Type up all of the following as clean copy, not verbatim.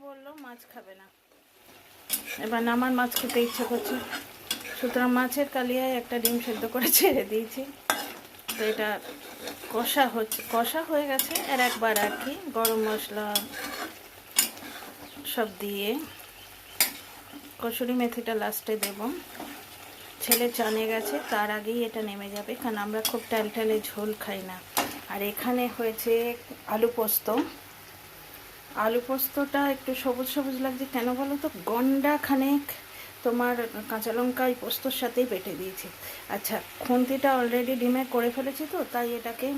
বললো মাছ খাবে না, এবার আমার মাছ খেতে ইচ্ছে করছে, সুতরাং মাছের কালিয়ায় একটা ডিম সেদ্ধ করে ছেড়ে দিয়েছি। তো এটা কষা হয়ে গেছে। আর একবার আর কি গরম মশলা সব দিয়ে, কসুরি মেথিটা লাস্টে দেব। ছেলে চানে গেছে, তার আগেই এটা নেমে যাবে, কারণ আমরা খুব টালটালে ঝোল খাই না। আর এখানে হয়েছে আলু পোস্ত। আলু পোস্তটা একটু সবুজ সবুজ লাগছে কেন বলো তো, গন্ডা খানেক তোমার কাঁচা লঙ্কা এই পোস্তর সাথেই বেটে দিয়েছি। আচ্ছা, খুন্তিটা অলরেডি ডিমে করে ফেলেছি, তো তাই এটাকে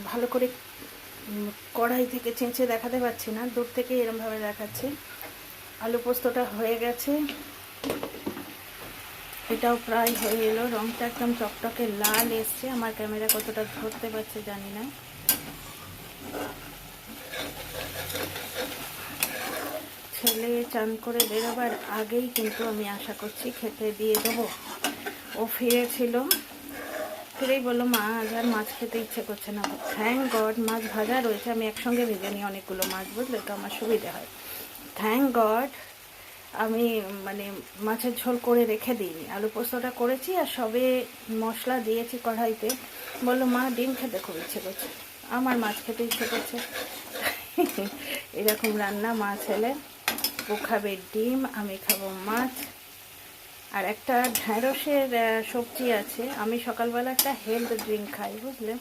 ভালো করে কড়াই থেকে চেঁচে দেখাতে পারছি না, দূর থেকে এরমভাবে দেখাচ্ছি। আলু পোস্তটা হয়ে গেছে, এটাও প্রায় হয়ে এলো। রঙটা একদম চকটকে লাল এসছে, আমার ক্যামেরা কতটা ধরতে পারছে জানি না। ছেলে চান করে বেরোবার আগেই কিন্তু আমি আশা করছি খেতে দিয়ে দেবো। ও ফিরেই বললো মা আজ আর মাছ খেতে ইচ্ছে করছে না। থ্যাংক গড মাছ ভাজা রয়েছে, আমি একসঙ্গে ভেজে নিই অনেকগুলো মাছ, বুঝলে তো আমার সুবিধা হয়। থ্যাংক গড আমি মাছের ঝোল করে রেখে দিইনি, আলু পোস্তটা করেছি আর সবে মশলা দিয়েছি কড়াইতে। বললো মা ডিম খেতে খুব ইচ্ছে করছে। আমার মাছ খেতে ইচ্ছে করছে। এরকম রান্না মা ছেলে, ও খাবে ডিম, আমি খাবো মাছ। আর একটা ঢ্যাঁড়সের সবজি আছে, আমি সকালবেলা একটা হেলথ ড্রিঙ্ক খাই, বুঝলে,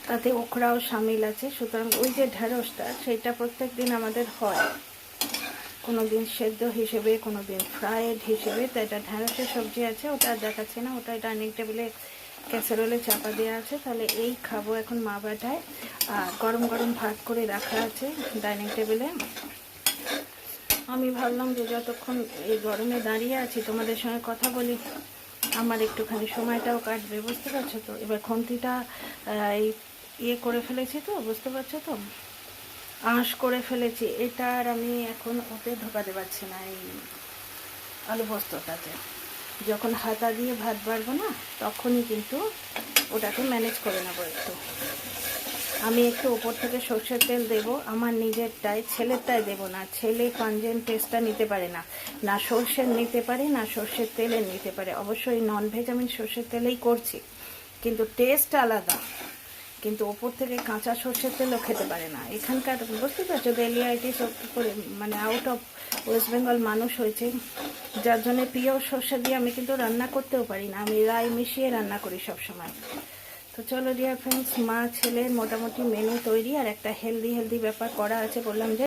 তাতে ওখরাও সামিল আছে। সুতরাং ওই যে ঢ্যাঁড়সটা, সেইটা প্রত্যেক দিন আমাদের হয়, কোনো দিন সেদ্ধ হিসেবে, কোনো দিন ফ্রায়েড হিসেবে। তো এটা ঢ্যাঁড়সের সবজি আছে, ওটা আর দেখাচ্ছে না, ওটা ডাইনিং টেবিলে ক্যাসারোলে চাপা দেওয়া আছে। তাহলে এই খাবো এখন মা বাটায়। আর গরম গরম ভাত করে রাখা আছে ডাইনিং টেবিলে। আমি ভাবলাম যে যতক্ষণ এই গরমে দাঁড়িয়ে আছি তোমাদের সঙ্গে কথা বলি, আমার একটুখানি সময়টাও কাটবে, বুঝতে পারছো তো। এবার খুন্তিটা ইয়ে করে ফেলেছি তো, বুঝতে পারছো তো, আঁশ করে ফেলেছি। এটা আর আমি এখন ওতে ঢোকাতে পারছি না, এই আলু পোস্তটাতে। যখন হাতা দিয়ে ভাত বাড়বো না, তখনই কিন্তু ওটাকে ম্যানেজ করে নেবো একটু। আমি একটু ওপর থেকে সর্ষের তেল দেব, আমার নিজেরটায়, ছেলেরটায় দেব না। ছেলে পাঞ্জেন্ট টেস্টটা নিতে পারে না, না সর্ষের নিতে পারে না সর্ষের তেলের নিতে পারে। অবশ্যই ননভেজ আমি সর্ষের তেলেই করছি, কিন্তু টেস্ট আলাদা। কিন্তু ওপর থেকে কাঁচা সর্ষের তেলও খেতে পারে না। এখানকার বুঝতে পারছো ডেলিয়াইটিস করে, আউট অফ ওয়েস্ট বেঙ্গল মানুষ হয়েছে, যার জন্য পিওর সর্ষে দিয়ে আমি কিন্তু রান্না করতেও পারি না, আমি রাই মিশিয়ে রান্না করি সবসময়। তো চলো ডিয়ার ফ্রেন্ডস, মা ছেলের মোটামুটি মেনু তৈরি, আর একটা হেলদি ব্যাপার করা আছে, বললাম যে